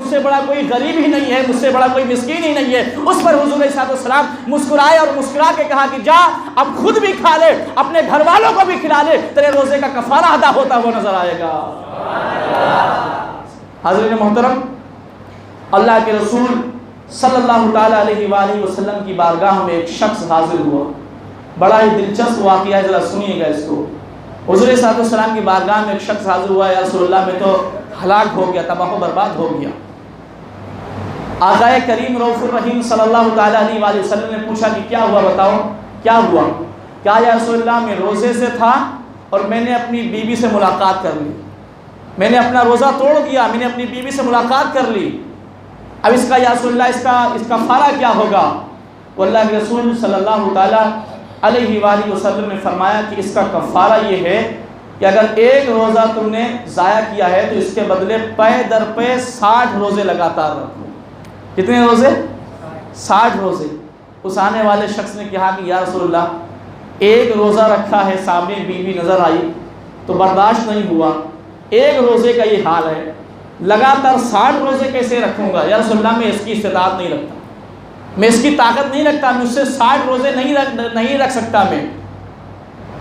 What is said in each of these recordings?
مجھ سے بڑا کوئی غریب ہی نہیں ہے، مجھ سے بڑا کوئی مسکین ہی نہیں ہے۔ اس پر حضور علیہ السلام مسکرائے اور مسکرا کے کہا کہ جا اب خود بھی کھا لے، اپنے گھر والوں کو بھی کھلا لے، تیرے روزے کا کفارہ ادا ہوتا ہوا نظر آئے گا۔ حضرت محترم، اللہ کے رسول صلی اللہ تعالیٰ علیہ وآلہ وسلم کی بارگاہ میں ایک شخص حاضر ہوا۔ بڑا ہی دلچسپ واقعہ ہے، ذرا سنیے گا اس کو۔ حضور صلی اللہ علیہ وسلم کی بارگاہ میں ایک شخص حاضر ہوا، یا رسول اللہ میں تو ہلاک ہو گیا، تباہ و برباد ہو گیا۔ آقا کریم رؤوف الرحیم صلی اللہ تعالیٰ علیہ وآلہ وسلم نے پوچھا کہ کیا ہوا، بتاؤ کیا ہوا؟ کہا یا رسول اللہ میں روزے سے تھا اور میں نے اپنی بیوی سے ملاقات کر لی، میں نے اپنا روزہ توڑ دیا، میں نے اپنی بیوی سے ملاقات کر لی، اب اس کا یا رسول اللہ اس کا کفارہ کیا ہوگا؟ تو اللہ کے رسول صلی اللہ تعالیٰ علیہ وآلہ وسلم نے فرمایا کہ اس کا کفارہ یہ ہے کہ اگر ایک روزہ تم نے ضائع کیا ہے تو اس کے بدلے پے در پے 60 روزے لگاتار رکھو۔ کتنے روزے؟ 60 روزے۔ اس آنے والے شخص نے کہا کہ یا رسول اللہ ایک روزہ رکھا ہے، سامنے بیوی نظر آئی تو برداشت نہیں ہوا، ایک روزے کا یہ حال ہے، لگاتار 60 روزے کیسے رکھوں گا؟ یا رسول اللہ میں اس کی استطاعت نہیں رکھتا، میں اس کی طاقت نہیں رکھتا، مجھ سے 60 روزے نہیں رکھ سکتا،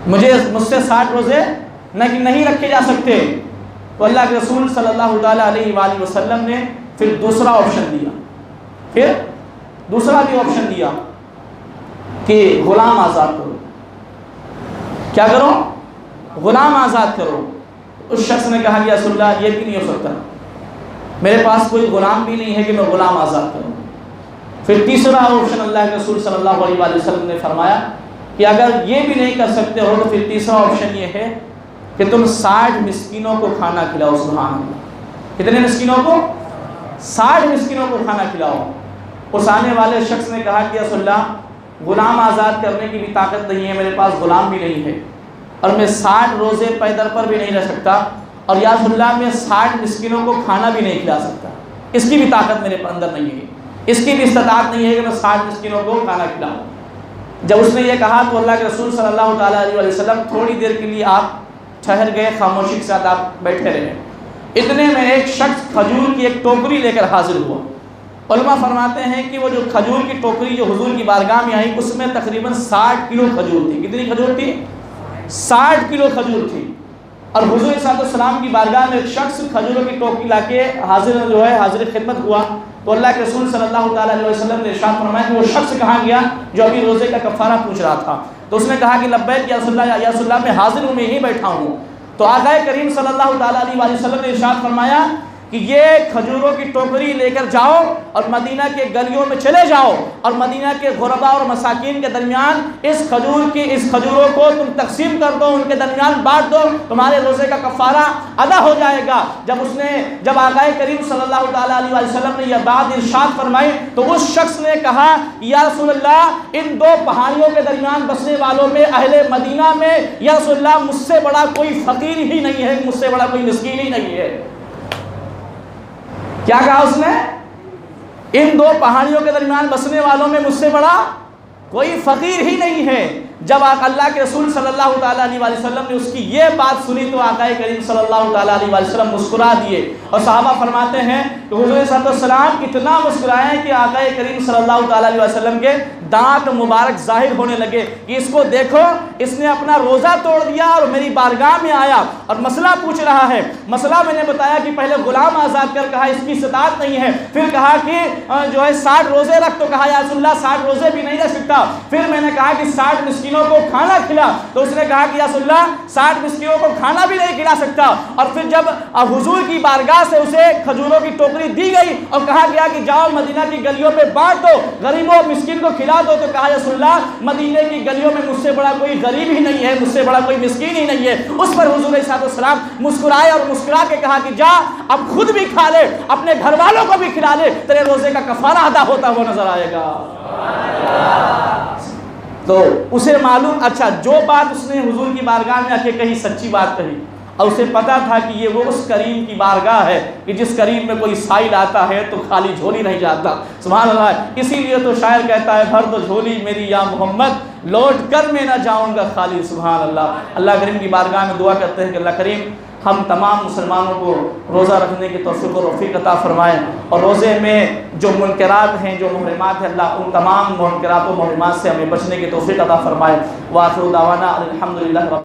مجھ سے 60 روزے نہیں رکھے جا سکتے۔ تو اللہ کے رسول صلی اللہ تعالیٰ علیہ وآلہ وسلم نے پھر دوسرا آپشن دیا، پھر دوسرا بھی آپشن دیا کہ غلام آزاد کرو۔ کیا کرو؟ غلام آزاد کرو۔ اس شخص نے کہا کہ یا رسول اللہ یہ بھی نہیں ہو سکتا، میرے پاس کوئی غلام بھی نہیں ہے کہ میں غلام آزاد کروں۔ پھر تیسرا آپشن اللہ کے رسول صلی اللہ علیہ وآلہ وسلم نے فرمایا کہ اگر یہ بھی نہیں کر سکتے ہو تو پھر تیسرا آپشن یہ ہے کہ تم 60 مسکینوں کو کھانا کھلاؤ۔ سبحان اللہ، کتنے مسکینوں کو؟ 60 مسکینوں کو کھانا کھلاؤ۔ اس آنے والے شخص نے کہا کہ یا رسول اللہ غلام آزاد کرنے کی بھی طاقت نہیں ہے، میرے پاس غلام بھی نہیں ہے، اور میں 60 روزے پیدر پر بھی نہیں رہ سکتا، اور یا رسول اللہ میں 60 مسکینوں کو کھانا بھی نہیں کھلا سکتا، اس کی بھی طاقت میرے اندر نہیں ہے، اس کی بھی استطاعت نہیں ہے کہ میں 60 مسکینوں کو کھانا کھلاؤں۔ جب اس نے یہ کہا تو اللہ کے رسول صلی اللہ تعالیٰ علیہ وسلم تھوڑی دیر کے لیے آپ ٹھہر گئے، خاموشی کے ساتھ آپ بیٹھے رہے۔ اتنے میں ایک شخص کھجور کی ایک ٹوکری لے کر حاضر ہوا۔ علماء فرماتے ہیں کہ وہ جو کھجور کی ٹوکری جو حضور کی بارگاہ میں آئی اس میں تقریباً 60 کلو کھجور تھی۔ کتنی کھجور تھی؟ 60 کلو کھجور تھی۔ اور حضور صلی اللہ علیہ وسلم کی بارگاہ میں ایک شخص کھجوروں کی ٹوکری لا کے حاضر خدمت ہوا، تو اللہ کے رسول صلی اللہ تعالیٰ علیہ وسلم نے ارشاد فرمایا کہ وہ شخص کہاں گیا جو ابھی روزے کا کفارہ پوچھ رہا تھا؟ تو اس نے کہا کہ لبیک یا رسول اللہ میں حاضر ہوں، میں یہیں بیٹھا ہوں۔ تو آقا کریم صلی اللہ تعالیٰ علیہ وسلم نے ارشاد فرمایا کہ یہ کھجوروں کی ٹوکری لے کر جاؤ اور مدینہ کے گلیوں میں چلے جاؤ اور مدینہ کے غربا اور مساکین کے درمیان اس کھجوروں کو تم تقسیم کر دو، ان کے درمیان بانٹ دو، تمہارے روزے کا کفارہ ادا ہو جائے گا۔ جب آقا کریم صلی اللہ تعالیٰ علیہ وسلم نے یہ بات ارشاد فرمائی تو اس شخص نے کہا یا رسول اللہ ان دو پہاڑیوں کے درمیان بسنے والوں میں اہل مدینہ میں یا رسول اللہ مجھ سے بڑا کوئی فقیر ہی نہیں ہے، مجھ سے بڑا کوئی مسکین ہی نہیں ہے۔ کیا کہا اس نے؟ ان دو پہاڑیوں کے درمیان بسنے والوں میں مجھ سے بڑا کوئی فقیر ہی نہیں ہے۔ جب اللہ کے رسول صلی اللہ تعالیٰ علیہ وسلم نے اس کی یہ بات سنی تو آقا کریم صلی اللہ تعالیٰ علیہ وسلم مسکرا دیے، اور صحابہ فرماتے ہیں کہ حضور صلی اللہ علیہ وسلم اتنا مسکرائے کہ آقا کریم صلی اللہ تعالیٰ علیہ وسلم کے دانت مبارک ظاہر ہونے لگے کہ اس کو دیکھو، اس نے اپنا روزہ توڑ دیا اور میری بارگاہ میں آیا اور مسئلہ پوچھ رہا ہے۔ مسئلہ میں نے بتایا کہ پہلے غلام آزاد کر، کہا اس کی استطاعت نہیں ہے، پھر کہا کہ 60 روزے رکھ، تو کہا یا رسول اللہ 60 روزے بھی نہیں رکھ سکتا، پھر میں نے کہا کہ 60 مسکینوں کو کھانا کھلا، تو اس نے کہا کہ یا رسول اللہ 60 مسکینوں کو کھانا بھی نہیں کھلا سکتا۔ اور پھر جب حضور کی بارگاہ سے اسے کھجوروں کی ٹوکری دی گئی اور کہا گیا کہ جاؤ مدینہ کی گلیوں میں بانٹ دو، غریبوں مسکین کو کھلا دو، تو کہا یا رسول اللہ مدینہ کی گلیوں میں مجھ سے بڑا کوئی غریب ہی نہیں ہے، مجھ سے بڑا کوئی مسکین ہی نہیں ہے۔ اس پر حضور صلی اللہ علیہ وسلم مسکرائے اور مسکرا کے کہا کہ جا اب خود بھی کھا لے، اپنے گھر والوں کو بھی کھلا لے، تیرے روزے کا کفارہ ادا ہوتا ہوا نظر آئے گا۔ تو اسے معلوم، اچھا جو بات اس نے حضور کی بارگاہ میں آ کے کہی سچی بات کہی، اور اسے پتا تھا کہ یہ وہ اس کریم کی بارگاہ ہے کہ جس کریم میں کوئی سائل آتا ہے تو خالی جھولی نہیں جاتا۔ سبحان اللہ، اسی لیے تو شاعر کہتا ہے بھر دو جھولی میری یا محمد لوٹ کر میں نہ جاؤں گا خالی۔ سبحان اللہ۔ اللہ کریم کی بارگاہ میں دعا کرتے ہیں کہ اللہ کریم ہم تمام مسلمانوں کو روزہ رکھنے کی توفیق و رفیق عطا فرمائے، اور روزے میں جو منکرات ہیں، جو محرمات ہیں، اللہ ان تمام منکرات و محرمات سے ہمیں بچنے کی توفیق عطا فرمائے۔ وآخر دعوانا الحمدللہ۔